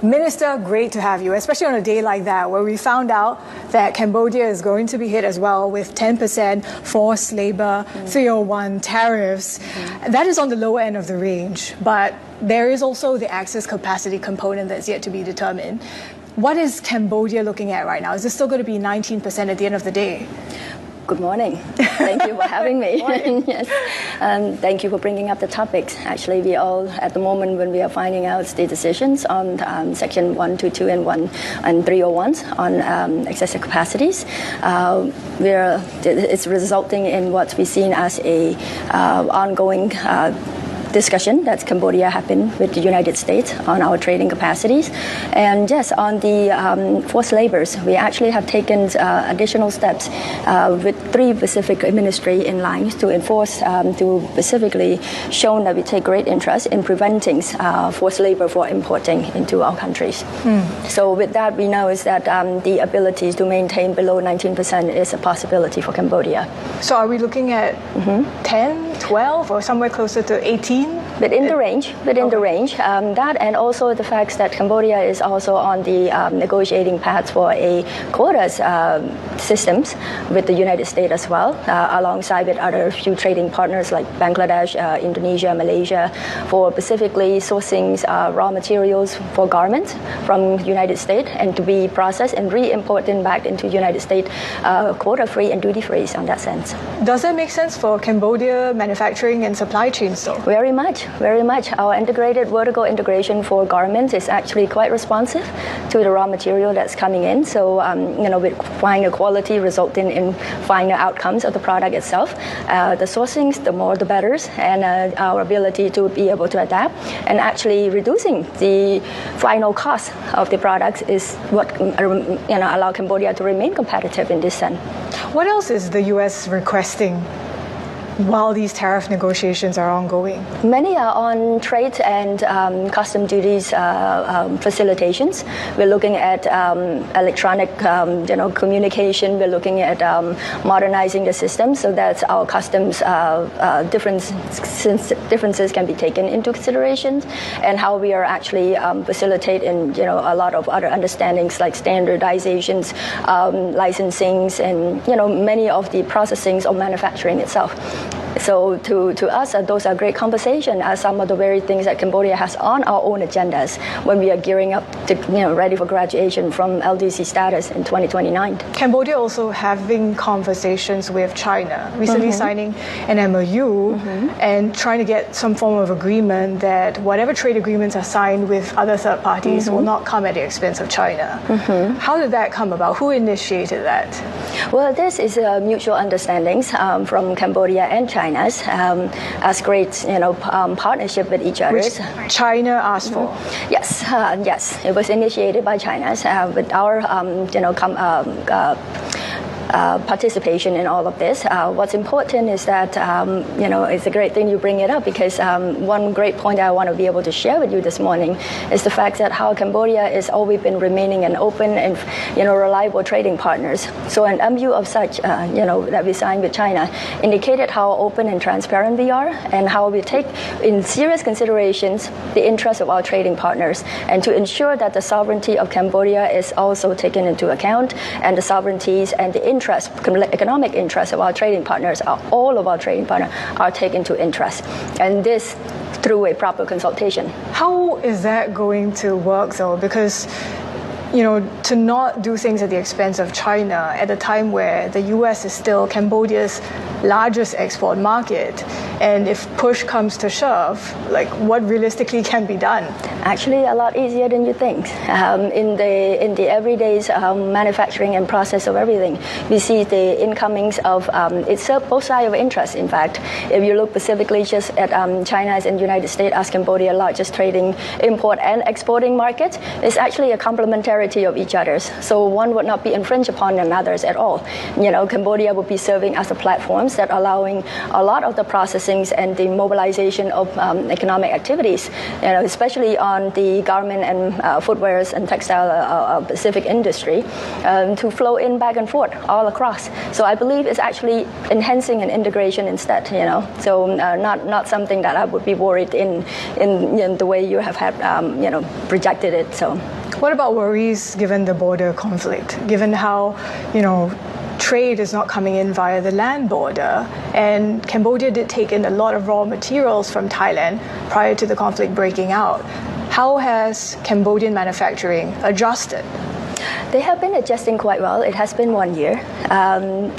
Minister, great to have you, especially on a day like that where we found out that Cambodia is going to be hit as well with 10% forced labor, 301 tariffs. That is on the lower end of the range, but there is also the access capacity component that's yet to be determined. What is Cambodia looking at right now? Is it still going to be 19% at the end of the day? Good morning. Thank you for having me. Yes. Thank you for bringing up the topics. Actually, we all, at the moment, when we are finding out the decisions on Section 122 and 301s on excessive capacities, it's resulting in what we've seen as a ongoing discussion that Cambodia happened with the United States on our trading capacities. And yes, on the forced labors, we actually have taken additional steps with 3 Pacific ministry in line to enforce, to specifically show that we take great interest in preventing forced labor for importing into our countries. So with that, we know is that the ability to maintain below 19% is a possibility for Cambodia. So are we looking at 10, 12, or somewhere closer to 18? Within the range, that and also the fact that Cambodia is also on the negotiating path for a quotas systems with the United States as well, alongside with other few trading partners like Bangladesh, Indonesia, Malaysia, for specifically sourcing raw materials for garments from the United States and to be processed and re-imported back into the United States quota-free and duty-free on that sense. Does that make sense for Cambodia manufacturing and supply chains though? Very much. Our integrated vertical integration for garments is actually quite responsive to the raw material that's coming in. So, with finer quality resulting in finer outcomes of the product itself. The sourcings, the more the better, and our ability to be able to adapt and actually reducing the final cost of the products is what allow Cambodia to remain competitive in this sense. What else is the U.S. requesting while these tariff negotiations are ongoing? Many are on trade and custom duties facilitations. We're looking at electronic communication. We're looking at modernizing the system so that our customs differences can be taken into consideration, and how we are actually facilitating a lot of other understandings like standardizations, licensings, and many of the processings of manufacturing itself. So to us, those are great conversation as some of the very things that Cambodia has on our own agendas when we are gearing up to ready for graduation from LDC status in 2029. Cambodia also having conversations with China, recently signing an MOU and trying to get some form of agreement that whatever trade agreements are signed with other third parties will not come at the expense of China. How did that come about? Who initiated that? Well, this is a mutual understandings from Cambodia and China as great partnership with each other. Which China asked for? Yes, it was initiated by China with our participation in all of this. What's important is that it's a great thing you bring it up, because one great point I want to be able to share with you this morning is the fact that how Cambodia has always been remaining an open and reliable trading partners. So an MOU of such that we signed with China indicated how open and transparent we are, and how we take in serious considerations the interests of our trading partners, and to ensure that the sovereignty of Cambodia is also taken into account, and the sovereignties and the economic interests of our trading partners, all of our trading partners, are taken to interest, and this through a proper consultation. How is that going to work though? Because to not do things at the expense of China at a time where the U.S. is still Cambodia's largest export market, and if push comes to shove, what realistically can be done? Actually, a lot easier than you think. In the everyday manufacturing and process of everything, we see the incomings of it's both sides of interest. In fact, if you look specifically just at China's and United States as Cambodia's largest trading, import and exporting market, it's actually a complementary complementarity of each other's. So one would not be infringed upon another's at all. Cambodia would be serving as a platform that allowing a lot of the processings and the mobilization of economic activities, especially on the garment and footwears and textile Pacific industry, to flow in back and forth all across. So I believe it's actually enhancing an integration instead. So not something that I would be worried in the way you have had projected it. So. What about worries given the border conflict, given how, trade is not coming in via the land border, and Cambodia did take in a lot of raw materials from Thailand prior to the conflict breaking out. How has Cambodian manufacturing adjusted? They have been adjusting quite well. It has been 1 year,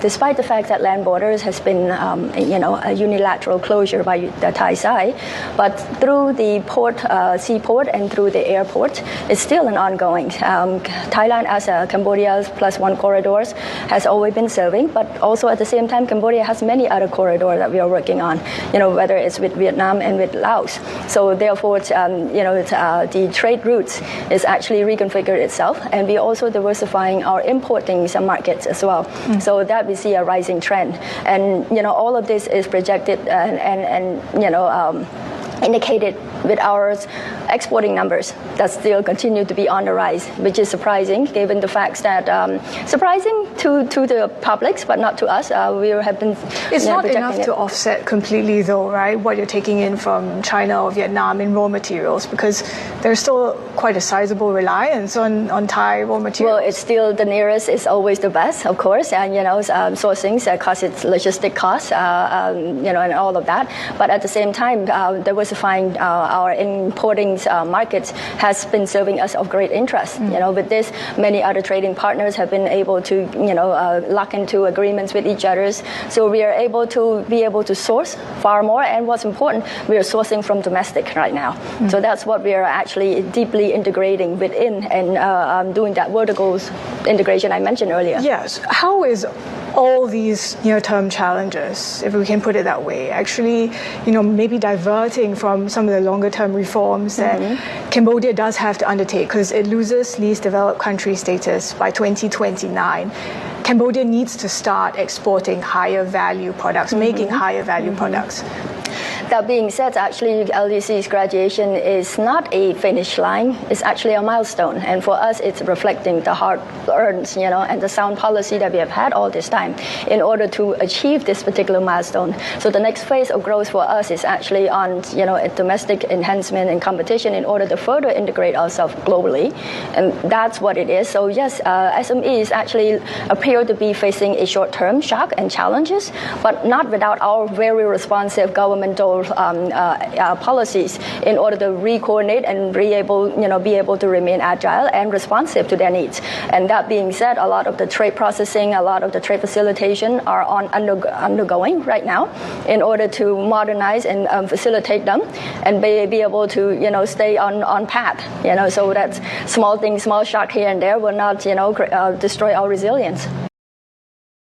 despite the fact that land borders has been, a unilateral closure by the Thai side. But through the seaport and through the airport, it's still an ongoing. Thailand, as Cambodia's +1 corridors, has always been serving. But also at the same time, Cambodia has many other corridors that we are working on. Whether it's with Vietnam and with Laos. So therefore, the trade routes is actually reconfigured itself, and we also diversifying our importing some markets as well. So that we see a rising trend. And, all of this is projected and indicated with our exporting numbers that still continue to be on the rise, which is surprising given the facts that surprising to the publics, but not to us. We have been. It's not enough to offset completely, though, right? What you're taking in from China or Vietnam in raw materials, because there's still quite a sizable reliance on Thai raw materials. Well, it's still the nearest is always the best, of course, and sourcing costs its logistic costs, and all of that. But at the same time, diversifying our importing markets has been serving us of great interest. With this, many other trading partners have been able to, lock into agreements with each other. So we are able to source far more. And what's important, we are sourcing from domestic right now. So that's what we are actually deeply integrating within and doing that vertical integration I mentioned earlier. Yes. How is all these near-term challenges, if we can put it that way, actually, maybe diverting from some of the longer-term reforms that Cambodia does have to undertake because it loses least developed country status by 2029. Cambodia needs to start exporting higher value products, making higher value products. That being said, actually, LDC's graduation is not a finish line. It's actually a milestone. And for us, it's reflecting the hard-earned, and the sound policy that we have had all this time in order to achieve this particular milestone. So the next phase of growth for us is actually on, a domestic enhancement and competition in order to further integrate ourselves globally. And that's what it is. So yes, SMEs actually appear to be facing a short-term shock and challenges, but not without our very responsive governmental policies in order to re-coordinate and be able to remain agile and responsive to their needs. And that being said, a lot of the trade processing, a lot of the trade facilitation are undergoing right now in order to modernize and facilitate them and be able to stay on path. So that small shock here and there will not destroy our resilience.